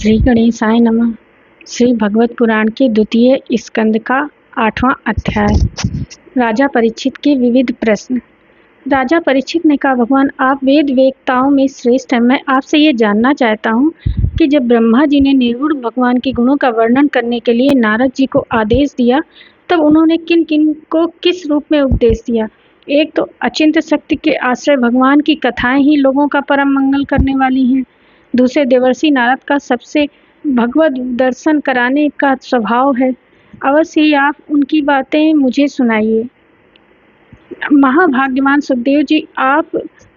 श्री गणेशाय नमः। श्री भगवत पुराण के द्वितीय स्कंद का 8वां अध्याय। राजा परीक्षित के विविध प्रश्न। राजा परीक्षित ने कहा, भगवान आप वेद वेत्ताओं में श्रेष्ठ हैं। मैं आपसे ये जानना चाहता हूँ कि जब ब्रह्मा जी ने निर्गुण भगवान के गुणों का वर्णन करने के लिए नारद जी को आदेश दिया, तब उन्होंने किन किन को किस रूप में उपदेश दिया। एक तो अचिंत्य शक्ति के आश्रय भगवान की कथाएं ही लोगों का परम मंगल करने वाली हैं। दूसरे देवर्षि नारद का सबसे भगवत दर्शन कराने का स्वभाव है। अवश्य ही आप उनकी बातें मुझे सुनाइए। महाभाग्यवान सुखदेव जी, आप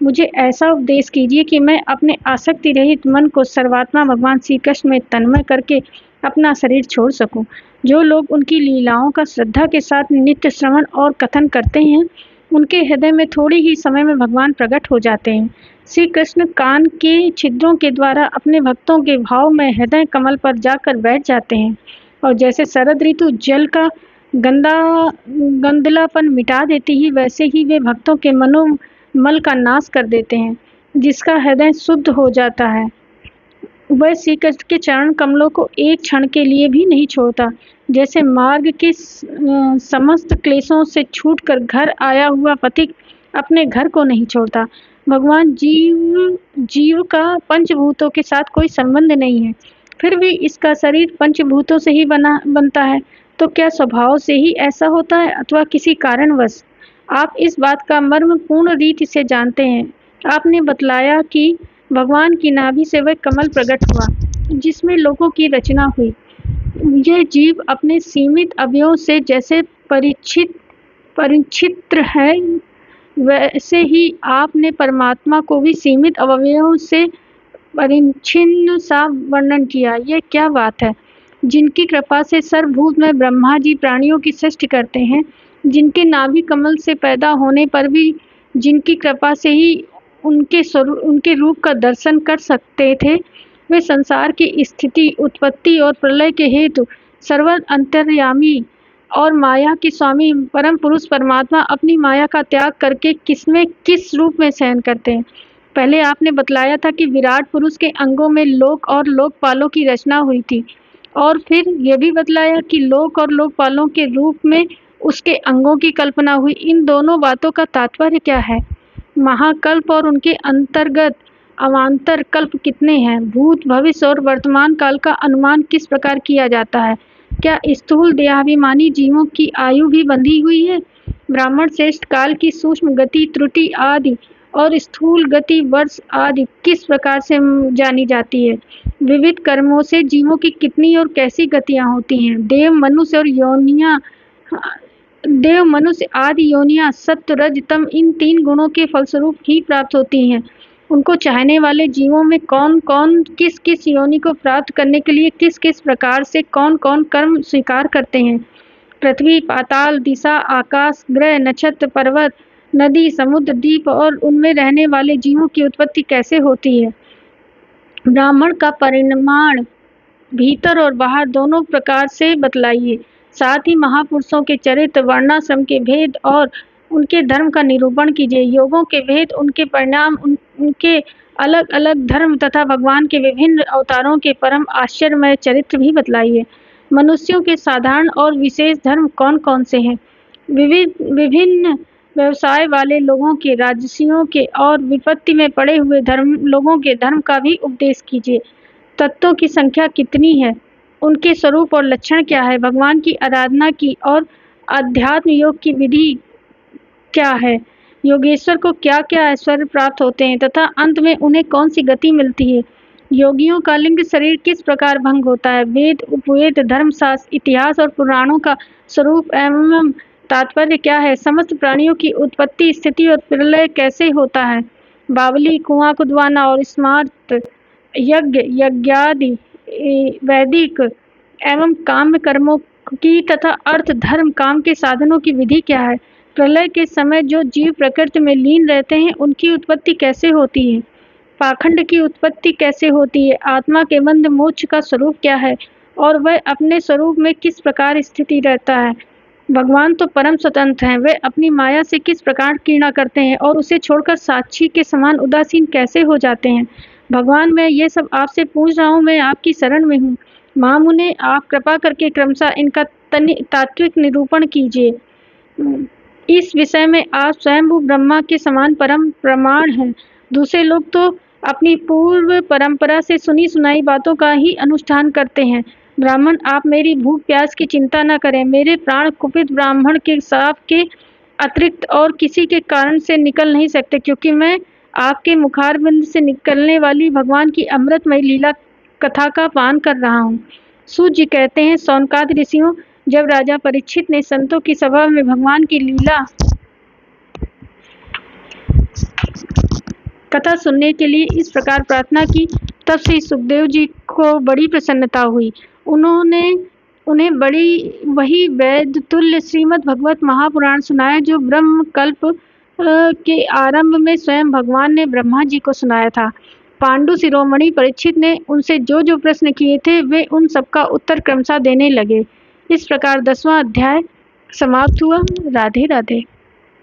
मुझे ऐसा उपदेश कीजिए कि मैं अपने आसक्ति रहित मन को सर्वात्मा भगवान श्री कृष्ण में तन्मय करके अपना शरीर छोड़ सकूं। जो लोग उनकी लीलाओं का श्रद्धा के साथ नित्य श्रवण और कथन करते हैं, उनके हृदय में थोड़ी ही समय में भगवान प्रकट हो जाते हैं। श्री कृष्ण कान के छिद्रों के द्वारा अपने भक्तों के भाव में हृदय कमल पर जाकर बैठ जाते हैं और जैसे शरद ऋतु जल का गंदलापन मिटा देती ही, वैसे ही वे भक्तों के मनोमल का नाश कर देते हैं, जिसका हृदय शुद्ध हो जाता है। वह श्री कृष्ण के चरण कमलों को एक क्षण के लिए भी नहीं छोड़ता। जैसे मार्ग के समस्त क्लेशों से छूटकर घर आया हुआ पथिक अपने घर को नहीं छोड़ता। भगवान जीव का पंचभूतों के साथ कोई संबंध नहीं है, फिर भी इसका शरीर पंचभूतों से ही बनता है। तो क्या स्वभाव से ही ऐसा होता है अथवा किसी कारणवश? आप इस बात का मर्म पूर्ण रीति से जानते हैं। आपने बतलाया कि भगवान की नाभि से वह कमल प्रकट हुआ जिसमें लोगों की रचना हुई। यह जीव अपने सीमित अवयवों से जैसे परिचित्र है, वैसे ही आपने परमात्मा को भी सीमित अवयवों से परिच्छिन्न सा वर्णन किया। यह क्या बात है? जिनकी कृपा से सर्वभूत में ब्रह्मा जी प्राणियों की सृष्टि करते हैं, जिनके नाभि कमल से पैदा होने पर भी जिनकी कृपा से ही उनके रूप का दर्शन कर सकते थे, वे संसार की स्थिति, उत्पत्ति और प्रलय के हेतु सर्व अंतर्यामी और माया के स्वामी परम पुरुष परमात्मा अपनी माया का त्याग करके किस रूप में शयन करते हैं। पहले आपने बतलाया था कि विराट पुरुष के अंगों में लोक और लोकपालों की रचना हुई थी, और फिर यह भी बतलाया कि लोक और लोकपालों के रूप में उसके अंगों की कल्पना हुई। इन दोनों बातों का तात्पर्य क्या है? महाकल्प और उनके अंतर्गत अवान्तर कल्प कितने हैं? भूत, भविष्य और वर्तमान काल का अनुमान किस प्रकार किया जाता है? क्या स्थूल देहाभिमानी जीवों की आयु भी बंधी हुई है? ब्राह्मण श्रेष्ठ काल की सूक्ष्म गति, त्रुटि आदि और स्थूल गति, वर्ष आदि किस प्रकार से जानी जाती है? विविध कर्मों से जीवों की कितनी और कैसी गतियां होती हैं? देव, मनुष्य आदि योनियां सत्व, रज, तम इन 3 गुणों के फलस्वरूप ही प्राप्त होती हैं। उनको चाहने वाले जीवों में कौन कौन किस किस योनि को प्राप्त करने के लिए किस किस प्रकार से कौन कौन कर्म स्वीकार करते हैं? पृथ्वी, पाताल, दिशा, आकाश, ग्रह, नक्षत्र, पर्वत, नदी, समुद्र, द्वीप और उनमें रहने वाले जीवों की उत्पत्ति कैसे होती है? ब्राह्मण का परिमाण भीतर और बाहर दोनों प्रकार से बतलाइए। साथ ही महापुरुषों के चरित्र, वर्णाश्रम के भेद और उनके धर्म का निरूपण कीजिए। योगों के भेद, उनके परिणाम, उनके अलग अलग धर्म तथा भगवान के विभिन्न अवतारों के परम आश्चर्यमय चरित्र भी बतलाइए। मनुष्यों के साधारण और विशेष धर्म कौन कौन से हैं? विभिन्न व्यवसाय वाले लोगों के, राजसियों के और विपत्ति में पड़े हुए लोगों के धर्म का भी उपदेश कीजिए। तत्वों की संख्या कितनी है? उनके स्वरूप और लक्षण क्या है? भगवान की आराधना की और अध्यात्म योग की विधि क्या है? योगेश्वर को क्या क्या ऐश्वर्य प्राप्त होते हैं तथा अंत में उन्हें कौन सी गति मिलती है? योगियों का लिंग शरीर किस प्रकार भंग होता है? वेद, उपवेद, धर्मशास्त्र, इतिहास और पुराणों का स्वरूप एवं तात्पर्य क्या है? समस्त प्राणियों की उत्पत्ति, स्थिति और प्रलय कैसे होता है? बावली, कुआं खुदवाना और स्मार्त, यज्ञ, यज्ञादि, वैदिक एवं काम्य कर्मों की तथा अर्थ, धर्म, काम के साधनों की विधि क्या है? प्रलय के समय जो जीव प्रकृति में लीन रहते हैं, उनकी उत्पत्ति कैसे होती है? पाखंड की उत्पत्ति कैसे होती है? आत्मा के बंध मोक्ष का स्वरूप क्या है और वह अपने स्वरूप में किस प्रकार स्थिति रहता है? भगवान तो परम स्वतंत्र हैं, वे अपनी माया से किस प्रकार क्रीड़ा करते हैं और उसे छोड़कर साक्षी के समान उदासीन कैसे हो जाते हैं? भगवान, मैं ये सब आपसे पूछ रहा हूँ, मैं आपकी शरण में हूँ। महामुने, आप कृपा करके क्रमशः इनका तात्विक निरूपण कीजिए। इस विषय में आप स्वयंभू ब्रह्मा के समान परम प्रमाण हैं। दूसरे लोग तो अपनी पूर्व परंपरा से सुनी सुनाई बातों का ही अनुष्ठान करते हैं। ब्राह्मण, आप मेरी भूख प्यास की चिंता न करें। मेरे प्राण कुपित ब्राह्मण के शाप के अतिरिक्त और किसी के कारण से निकल नहीं सकते, क्योंकि मैं आपके मुखारबिंद से निकलने वाली भगवान की अमृतमय लीला कथा का पान कर रहा हूँ। सूत जी कहते हैं, सौनकादि ऋषियों, जब राजा परीक्षित ने संतों की सभा में भगवान की लीला कथा सुनने के लिए इस प्रकार प्रार्थना की, तब श्री सुखदेव जी को बड़ी प्रसन्नता हुई। उन्हें वही वेद तुल्य श्रीमद् भगवत महापुराण सुनाया, जो ब्रह्म कल्प के आरंभ में स्वयं भगवान ने ब्रह्मा जी को सुनाया था। पांडु शिरोमणि परीक्षित ने उनसे जो जो प्रश्न किए थे, वे उन सबका उत्तर क्रमशः देने लगे। इस प्रकार 10वां अध्याय समाप्त हुआ। राधे राधे।